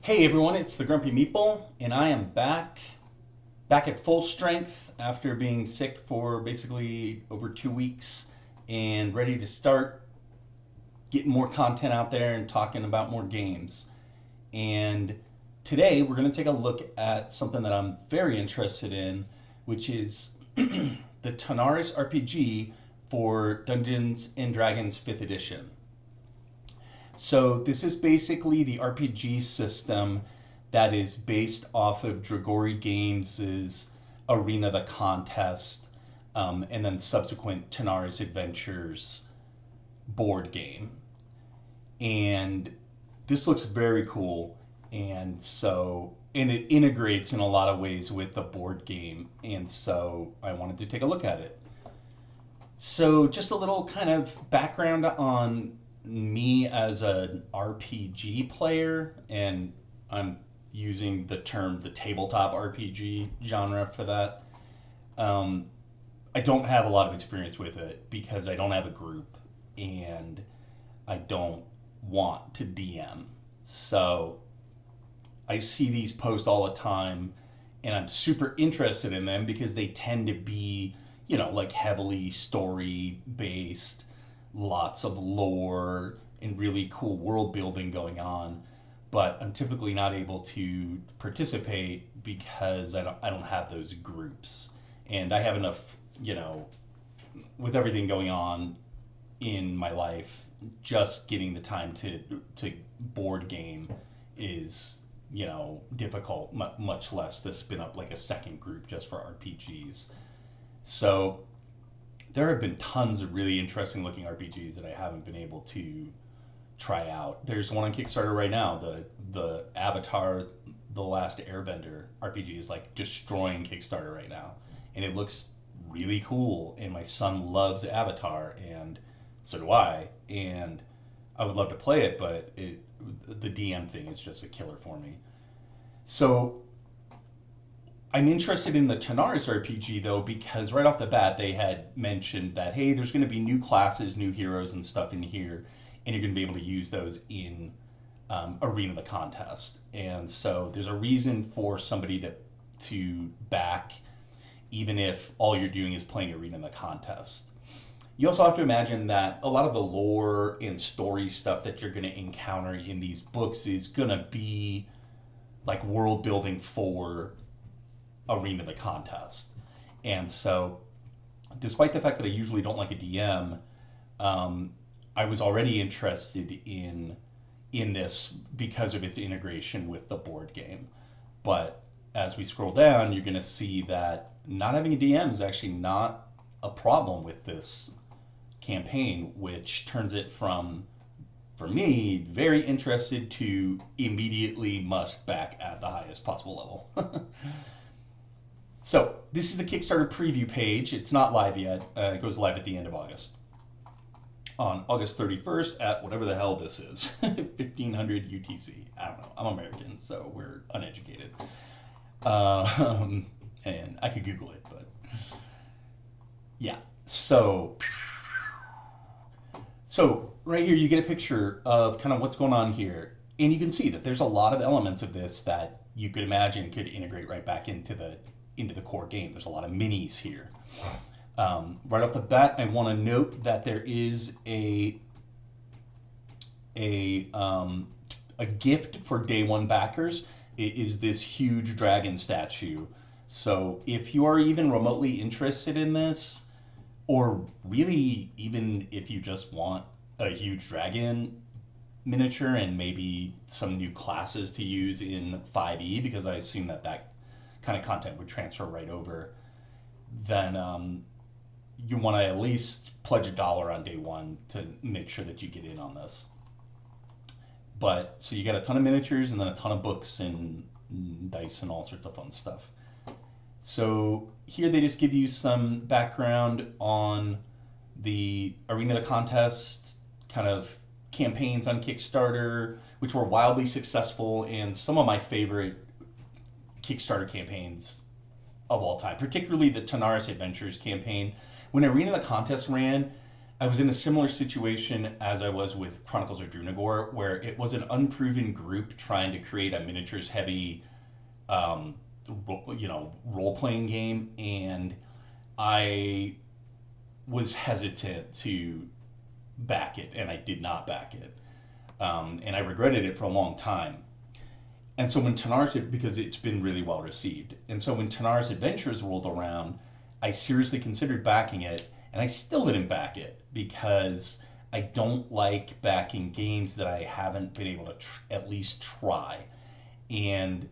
Hey everyone, it's the Grumpy Meeple, and I am back at full strength after being sick for basically over 2 weeks and ready to start getting more content out there and talking about more games. And today we're going to take a look at something that I'm very interested in, which is the Tanares RPG for Dungeons and Dragons 5th edition. So this is basically the RPG system that is based off of Dragori Games' Arena the Contest, and then subsequent Tanares Adventures board game. And this looks very cool, and it integrates in a lot of ways with the board game, and so I wanted to take a look at it. So just a little kind of background on me as an RPG player, and I'm using the tabletop RPG genre for that. I don't have a lot of experience with it because I don't have a group and I don't want to DM. So I see these posts all the time and I'm super interested in them because they tend to be, like heavily story based, lots of lore and really cool world building going on, but I'm typically not able to participate because I don't have those groups, and I have enough, with everything going on in my life. Just getting the time to board game is difficult, much less to spin up like a second group just for RPGs. So there have been tons of really interesting looking RPGs that I haven't been able to try out. There's one on Kickstarter right now. The Avatar, The Last Airbender RPG is like destroying Kickstarter right now, and it looks really cool. And my son loves Avatar, and so do I. And I would love to play it, but the DM thing is just a killer for me. So I'm interested in the Tanares RPG though, because right off the bat they had mentioned that, hey, there's going to be new classes, new heroes and stuff in here, and you're going to be able to use those in Arena the Contest. And so there's a reason for somebody to back, even if all you're doing is playing Arena the Contest. You also have to imagine that a lot of the lore and story stuff that you're going to encounter in these books is going to be like world building for Arena the Contest. And so despite the fact that I usually don't like a DM, I was already interested in this because of its integration with the board game. But as we scroll down, you're going to see that not having a DM is actually not a problem with this campaign, which turns it from, for me, very interested to immediately must back at the highest possible level. So, this is the Kickstarter preview page. It's not live yet. It goes live at the end of August. On August 31st at whatever the hell this is. 1500 UTC. I don't know. I'm American, so we're uneducated. And I could Google it, but... yeah. So, right here you get a picture of kind of what's going on here. And you can see that there's a lot of elements of this that you could imagine could integrate right back into the core game. There's a lot of minis here. Right off the bat, I want to note that there is a gift for day one backers. It is this huge dragon statue. So if you are even remotely interested in this, or really even if you just want a huge dragon miniature and maybe some new classes to use in 5e, because I assume that kind of content would transfer right over, then you want to at least pledge $1 on day one to make sure that you get in on this. But so you got a ton of miniatures and then a ton of books and dice and all sorts of fun stuff. So here they just give you some background on the Arena of the Contest kind of campaigns on Kickstarter, which were wildly successful, and some of my favorite Kickstarter campaigns of all time, particularly the Tanares Adventures campaign. When Arena of the Contest ran, I was in a similar situation as I was with Chronicles of Drunagor, where it was an unproven group trying to create a miniatures heavy, um, role playing game, and I was hesitant to back it, and I did not back it, and I regretted it for a long time. And so when Tanares, because it's been really well received, and so when Tanares Adventures rolled around, I seriously considered backing it, and I still didn't back it because I don't like backing games that I haven't been able to at least try. And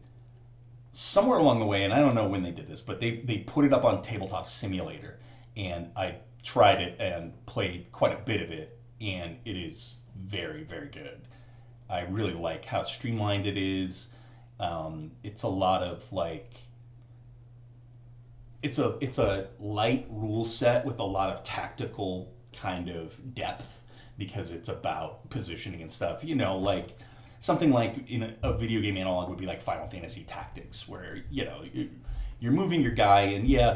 somewhere along the way, and I don't know when they did this, but they put it up on Tabletop Simulator, and I tried it and played quite a bit of it, and it is very, very good. I really like how streamlined it is. It's a lot of like it's a light rule set with a lot of tactical kind of depth because it's about positioning and stuff. Like something like in a video game analog would be like Final Fantasy Tactics, where you're moving your guy, and yeah,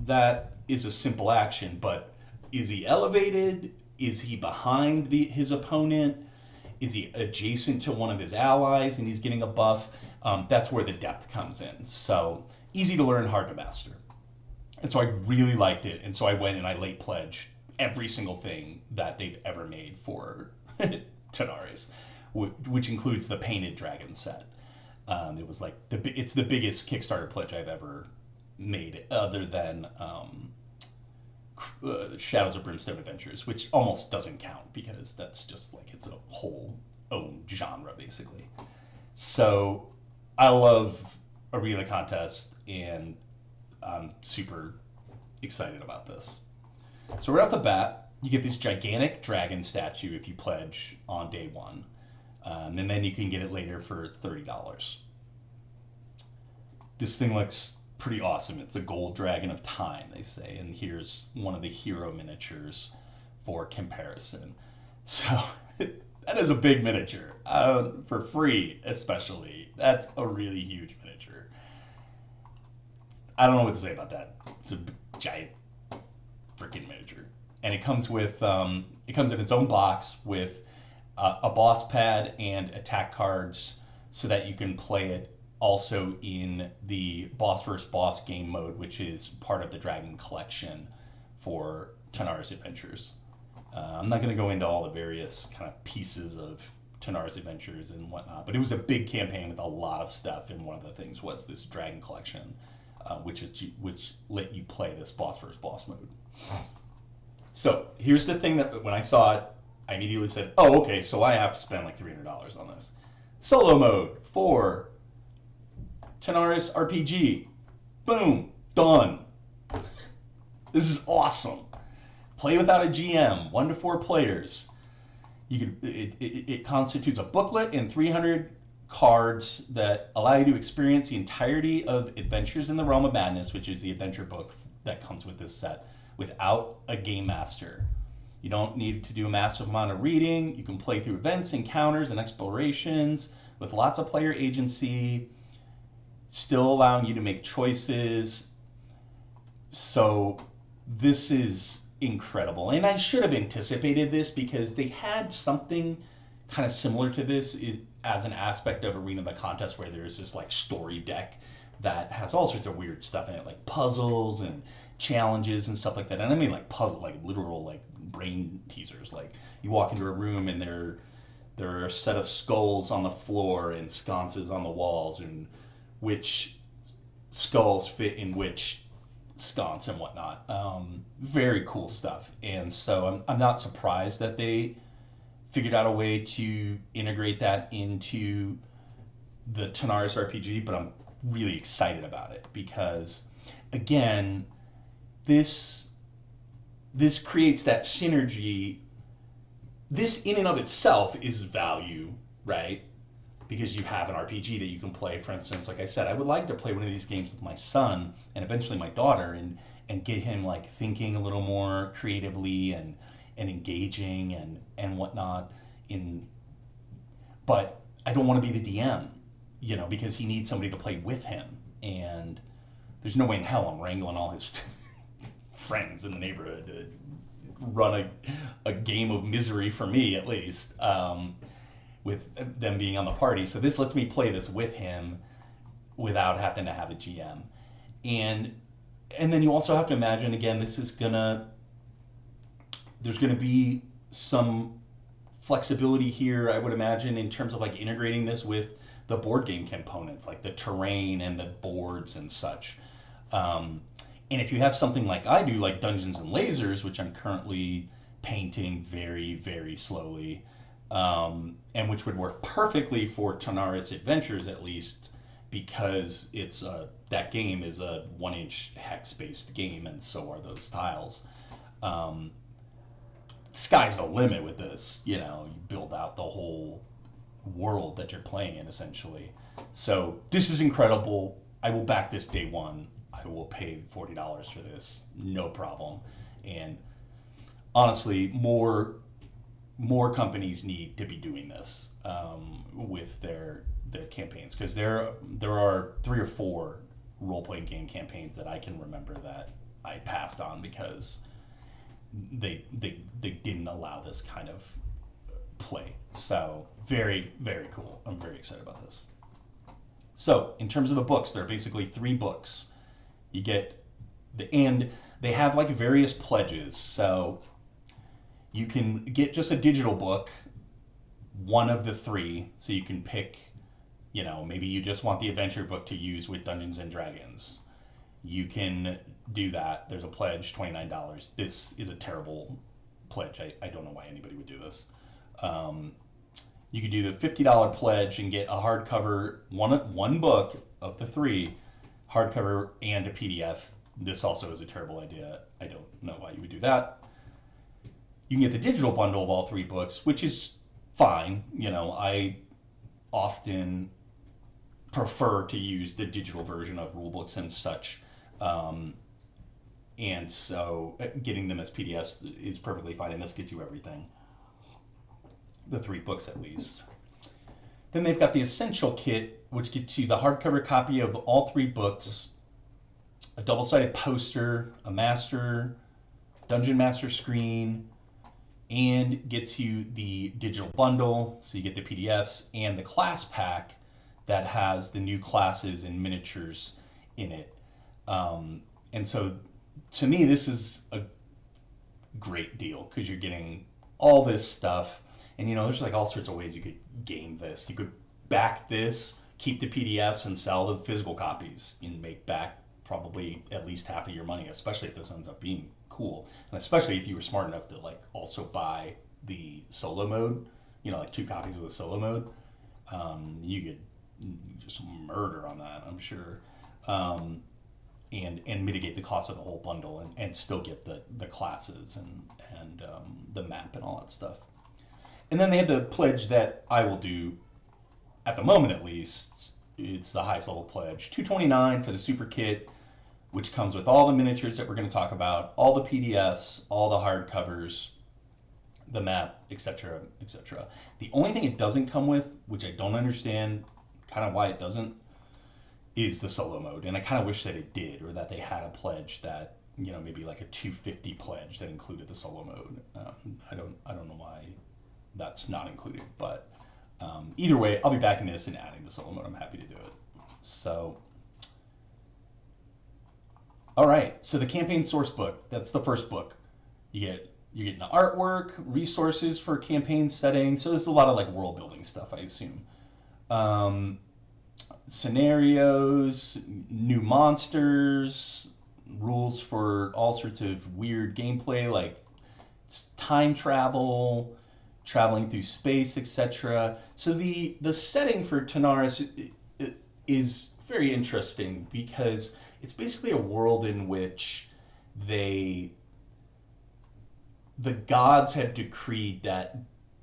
that is a simple action, but is he elevated? Is he behind his opponent? Is he adjacent to one of his allies and he's getting a buff? That's where the depth comes in. So easy to learn, hard to master. And so I really liked it. And so I went and I late pledged every single thing that they've ever made for Tanares, which includes the painted dragon set. It was like it's the biggest Kickstarter pledge I've ever made, other than Shadows of Brimstone Adventures, which almost doesn't count because that's just like it's a whole own genre basically. So I love Arena Contest, and I'm super excited about this. So right off the bat, you get this gigantic dragon statue if you pledge on day one, and then you can get it later for $30. This thing looks pretty awesome. It's a gold dragon of time, they say, and here's one of the hero miniatures for comparison. So that is a big miniature, for free especially. That's a really huge miniature. I don't know what to say about that. It's a giant freaking miniature, and it comes in its own box with a boss pad and attack cards, so that you can play it also in the boss versus boss game mode, which is part of the Dragon Collection for Tanares Adventures. I'm not going to go into all the various kind of pieces of Tanares Adventures and whatnot, but it was a big campaign with a lot of stuff, and one of the things was this Dragon Collection, which let you play this boss versus boss mode. So here's the thing that when I saw it, I immediately said, oh, okay, so I have to spend like $300 on this. Solo mode for Tanares RPG. Boom. Done. This is awesome. Play without a GM. 1 to 4 players. It constitutes a booklet and 300 cards that allow you to experience the entirety of Adventures in the Realm of Madness, which is the adventure book that comes with this set, without a game master. You don't need to do a massive amount of reading. You can play through events, encounters, and explorations with lots of player agency, still allowing you to make choices. So this is incredible. And I should have anticipated this because they had something kind of similar to this as an aspect of Arena the Contest, where there's this like story deck that has all sorts of weird stuff in it, like puzzles and challenges and stuff like that. And I mean like puzzle, like literal like brain teasers. Like you walk into a room and there are a set of skulls on the floor and sconces on the walls, and which skulls fit in which sconce and whatnot. Very cool stuff. And so I'm not surprised that they figured out a way to integrate that into the Tanares RPG, but I'm really excited about it because, again, this creates that synergy. This in and of itself is value, right? Because you have an RPG that you can play. For instance, like I said, I would like to play one of these games with my son and eventually my daughter, and get him like thinking a little more creatively and engaging and whatnot. But I don't want to be the DM, because he needs somebody to play with him, and there's no way in hell I'm wrangling all his friends in the neighborhood to run a game of misery for me, at least, with them being on the party. So this lets me play this with him without having to have a GM. And then you also have to imagine, again, there's gonna be some flexibility here, I would imagine, in terms of like integrating this with the board game components, like the terrain and the boards and such. And if you have something like I do, like Dungeons and Lasers, which I'm currently painting very, very slowly, and which would work perfectly for Tanares Adventures, at least, because that game is a 1-inch hex-based game, and so are those tiles. Sky's the limit with this. You build out the whole world that you're playing in, essentially. So this is incredible. I will back this day one. I will pay $40 for this, no problem. And honestly, more companies need to be doing this with their campaigns, because there are 3 or 4 role-playing game campaigns that I can remember that I passed on because they didn't allow this kind of play. So very, very cool. I'm very excited about this. So in terms of the books, there are basically 3 books. You get and they have like various pledges. So you can get just a digital book, one of the 3. So you can pick, maybe you just want the adventure book to use with Dungeons and Dragons. You can do that. There's a pledge, $29. This is a terrible pledge. I don't know why anybody would do this. You could do the $50 pledge and get a hardcover, one book of the 3, hardcover and a PDF. This also is a terrible idea. I don't know why you would do that. You can get the digital bundle of all 3 books, which is fine. I often prefer to use the digital version of rulebooks and such. And so getting them as PDFs is perfectly fine, and this gets you everything. The 3 books at least. Then they've got the Essential Kit, which gets you the hardcover copy of all 3 books, a double-sided poster, a Dungeon Master screen, and gets you the digital bundle, so you get the PDFs, and the class pack that has the new classes and miniatures in it. And so, to me, this is a great deal, because you're getting all this stuff. And, there's like all sorts of ways you could game this. You could back this, keep the PDFs, and sell the physical copies and make back probably at least half of your money, especially if this ends up being cool. And especially if you were smart enough to like also buy the solo mode, like 2 copies of the solo mode. You could just murder on that, I'm sure. And mitigate the cost of the whole bundle and still get the classes and the map and all that stuff. And then they have the pledge that I will do, at the moment at least. It's the highest level pledge, $229 for the super kit, which comes with all the miniatures that we're going to talk about, all the PDFs, all the hardcovers, the map, etc., etc. The only thing it doesn't come with, which I don't understand kind of why it doesn't, is the solo mode. And I kind of wish that it did, or that they had a pledge that, maybe like a $250 pledge that included the solo mode. I don't know why that's not included, but either way, I'll be backing this and adding the solo mode. I'm happy to do it. So, all right. So the campaign source book, that's the first book. You're getting the artwork, resources for campaign settings. So this is a lot of like world building stuff, I assume. Scenarios, new monsters, rules for all sorts of weird gameplay, like time travel, traveling through space, etc. So the setting for Tanares is very interesting, because it's basically a world in which the gods have decreed that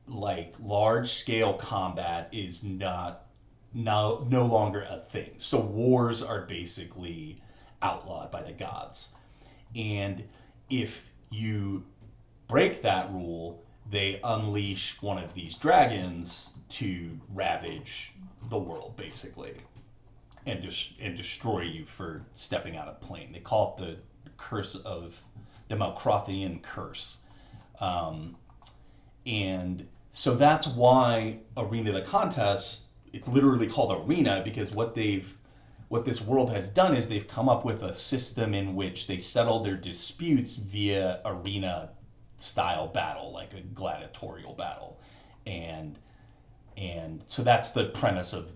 like large scale combat is no longer a thing. So wars are basically outlawed by the gods. And if you break that rule, they unleash one of these dragons to ravage the world, basically, and destroy you for stepping out of plane. They call it the curse of the Malkrothian curse. And so that's why Arena the Contest, it's literally called Arena, because what this world has done is they've come up with a system in which they settle their disputes via arena style battle, like a gladiatorial battle. And so that's the premise of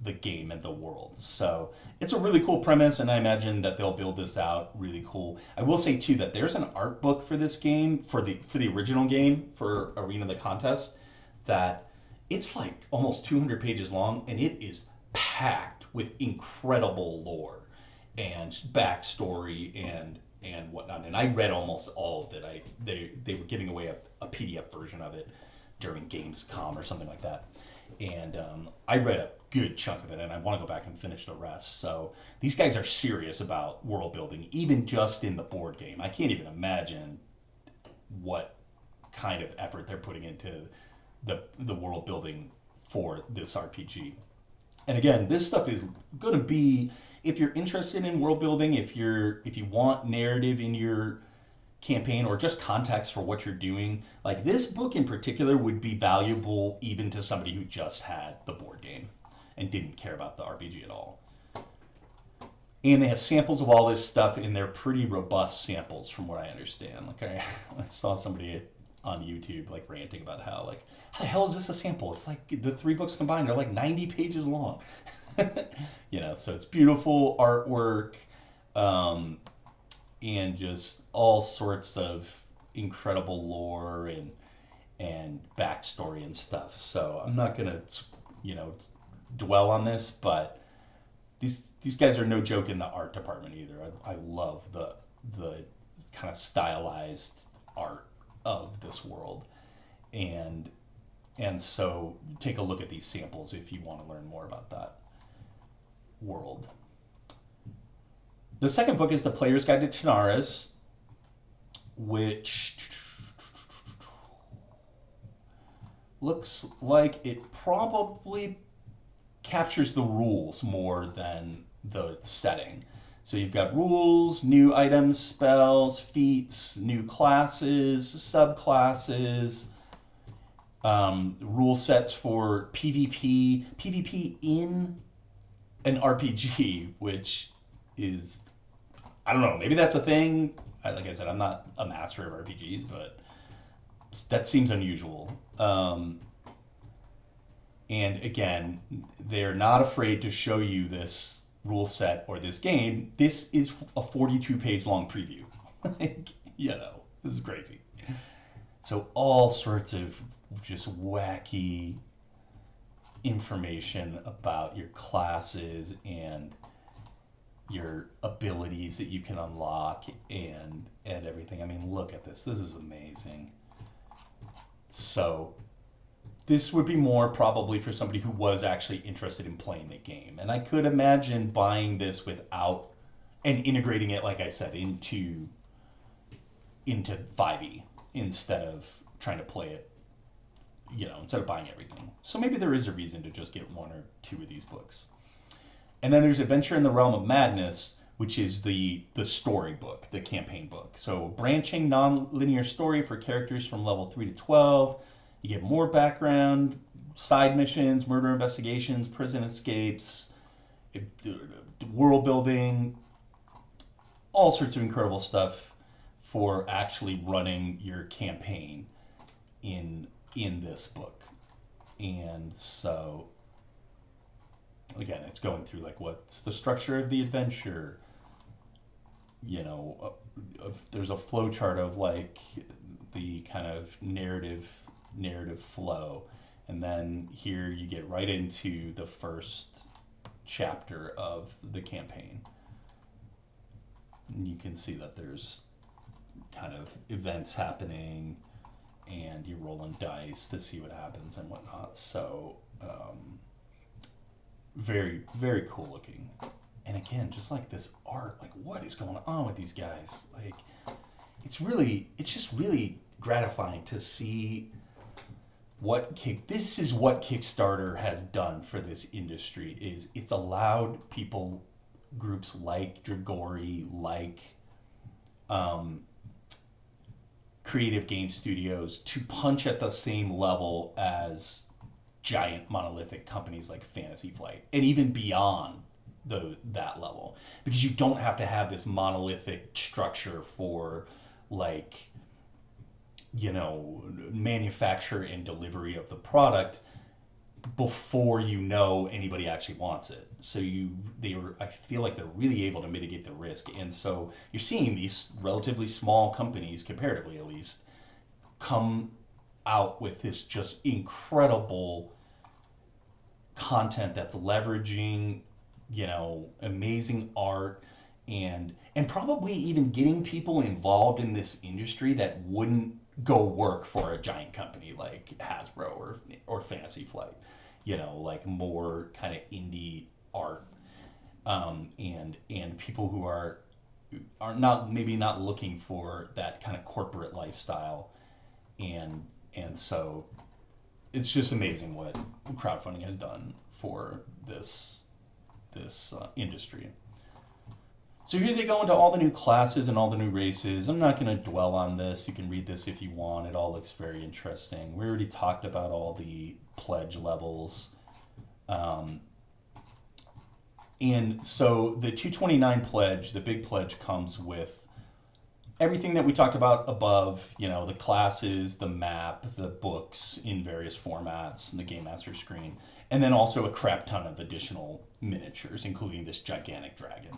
the game and the world. So it's a really cool premise, and I imagine that they'll build this out really cool. I will say too that there's an art book for this game, for the original game, for Arena the Contest, that it's like almost 200 pages long, and it is packed with incredible lore and backstory and whatnot. And I read almost all of it. They were giving away a PDF version of it during Gamescom or something like that. And I read a good chunk of it, and I want to go back and finish the rest. So these guys are serious about world building, even just in the board game. I can't even imagine what kind of effort they're putting into the world building for this RPG. And again, this stuff is going to be, if you're interested in world building, if you want narrative in your campaign or just context for what you're doing, like this book in particular would be valuable even to somebody who just had the board game and didn't care about the RPG at all. And they have samples of all this stuff, and they're pretty robust samples from what I understand. Like I saw somebody on YouTube like ranting about how the hell is this a sample? It's like the 3 books combined are like 90 pages long. So it's beautiful artwork, and just all sorts of incredible lore and backstory and stuff. So I'm not gonna dwell on this, but these guys are no joke in the art department either. I love the kind of stylized art of this world, and so take a look at these samples if you want to learn more about that world. The second book is The Player's Guide to Tanares, which looks like it probably captures the rules more than the setting. So you've got rules, new items, spells, feats, new classes, subclasses, rule sets for PvP in an RPG, which is, I don't know, maybe that's a thing. Like I said, I'm not a master of RPGs, but that seems unusual. And again, they're not afraid to show you this rule set or this game. This is a 42-page long preview. This is crazy. So all sorts of just wacky information about your classes and your abilities that you can unlock and everything. I mean, look at this. This is amazing. So this would be more probably for somebody who was actually interested in playing the game. And I could imagine buying this without and integrating it, like I said, into 5e instead of trying to play it, instead of buying everything. So maybe there is a reason to just get 1 or 2 of these books. And then there's Adventure in the Realm of Madness, which is the story book, the campaign book. So branching non-linear story for characters from level 3 to 12. You get more background, side missions, murder investigations, prison escapes, world building, all sorts of incredible stuff for actually running your campaign in this book. And so again, it's going through like what's the structure of the adventure. There's a flow chart of like the kind of narrative flow, and then here you get right into the first chapter of the campaign. And you can see that there's kind of events happening, and you're rolling dice to see what happens and whatnot. So very, very cool looking. And again, just like this art, like what is going on with these guys? Like it's just really gratifying to see this is what Kickstarter has done for this industry. Is it's allowed groups like Dragori, like creative game studios to punch at the same level as giant monolithic companies like Fantasy Flight, and even beyond that level, because you don't have to have this monolithic structure for like, you know, manufacture and delivery of the product before you know anybody actually wants it. So I feel like they're really able to mitigate the risk, and so you're seeing these relatively small companies, comparatively at least, come out with this just incredible content that's leveraging, you know, amazing art, and probably even getting people involved in this industry that wouldn't go work for a giant company like Hasbro or Fantasy Flight, you know, like more kind of indie art, and people who are not looking for that kind of corporate lifestyle, and so it's just amazing what crowdfunding has done for this industry. So here they go into all the new classes and all the new races. I'm not going to dwell on this. You can read this if you want. It all looks very interesting. We already talked about all the pledge levels. And so the 229 pledge, the big pledge, comes with everything that we talked about above, you know, the classes, the map, the books in various formats, and the Game Master screen, and then also a crap ton of additional miniatures, including this gigantic dragon,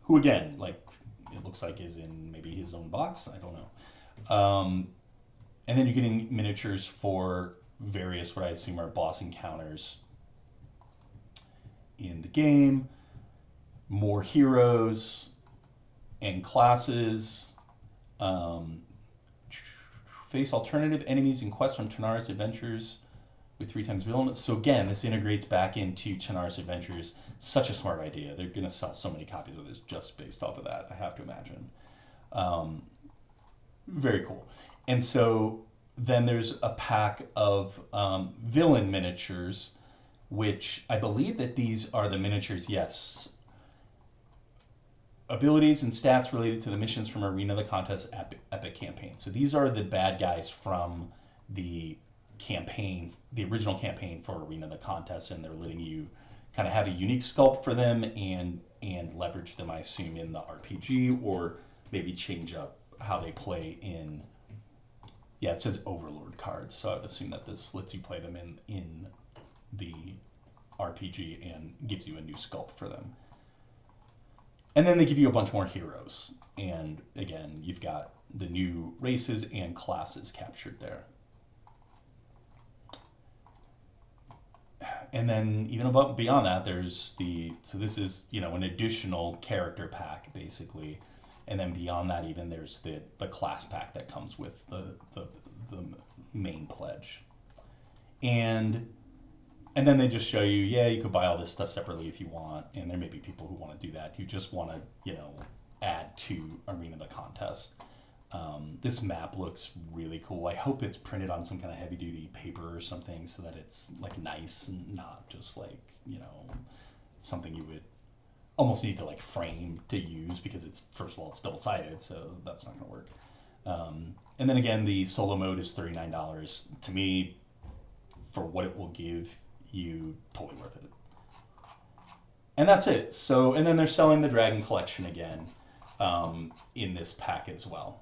who again, like, it looks like is in maybe his own box, I don't know. And then you're getting miniatures for various, what I assume are boss encounters in the game, more heroes and classes, face alternative enemies in quests from Tanares Adventures with 3 times villainous. So again, this integrates back into Tanares Adventures. Such a smart idea. They're going to sell so many copies of this just based off of that, I have to imagine. Very cool. And so then there's a pack of villain miniatures, which I believe that these are the miniatures, yes. Abilities and stats related to the missions from Arena of the Contest Epic Campaign. So these are the bad guys from the campaign, the original campaign for Arena of the Contest, and they're letting you kind of have a unique sculpt for them and leverage them, I assume, in the RPG, or maybe change up how they play in, yeah, it says Overlord cards, so I would assume that this lets you play them in the RPG and gives you a new sculpt for them. And then they give you a bunch more heroes. And again, you've got the new races and classes captured there. And then even beyond that, there's so this is, you know, an additional character pack, basically. And then beyond that, even there's the class pack that comes with the main pledge. And then they just show you, yeah, you could buy all this stuff separately if you want. And there may be people who want to do that. You just want to, you know, add to Arena of the Contest. This map looks really cool. I hope it's printed on some kind of heavy-duty paper or something so that it's, like, nice and not just, like, you know, something you would almost need to, like, frame to use because it's, first of all, it's double-sided, so that's not going to work. And then, again, the solo mode is $39. To me, for what it will give you, totally worth it. And that's it. So, and then they're selling the Dragon Collection again in this pack as well.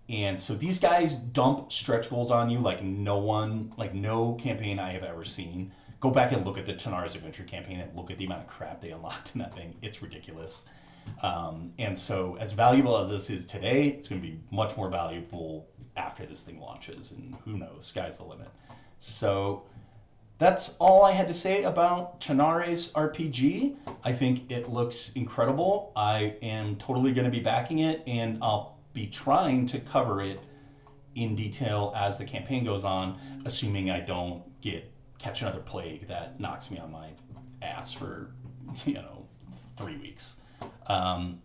And so these guys dump stretch goals on you like no campaign I have ever seen. Go back and look at the Tanares Adventure campaign and look at the amount of crap they unlocked in that thing. It's ridiculous. And so as valuable as this is today, it's going to be much more valuable after this thing launches. And who knows, sky's the limit. So that's all I had to say about Tanares RPG. I think it looks incredible. I am totally going to be backing it, and I'll be trying to cover it in detail as the campaign goes on, assuming I don't catch another plague that knocks me on my ass for, 3 weeks. So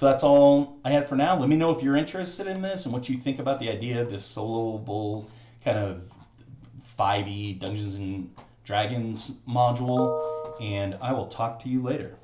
that's all I had for now. Let me know if you're interested in this and what you think about the idea of this soloable kind of 5e Dungeons and Dragons module, and I will talk to you later.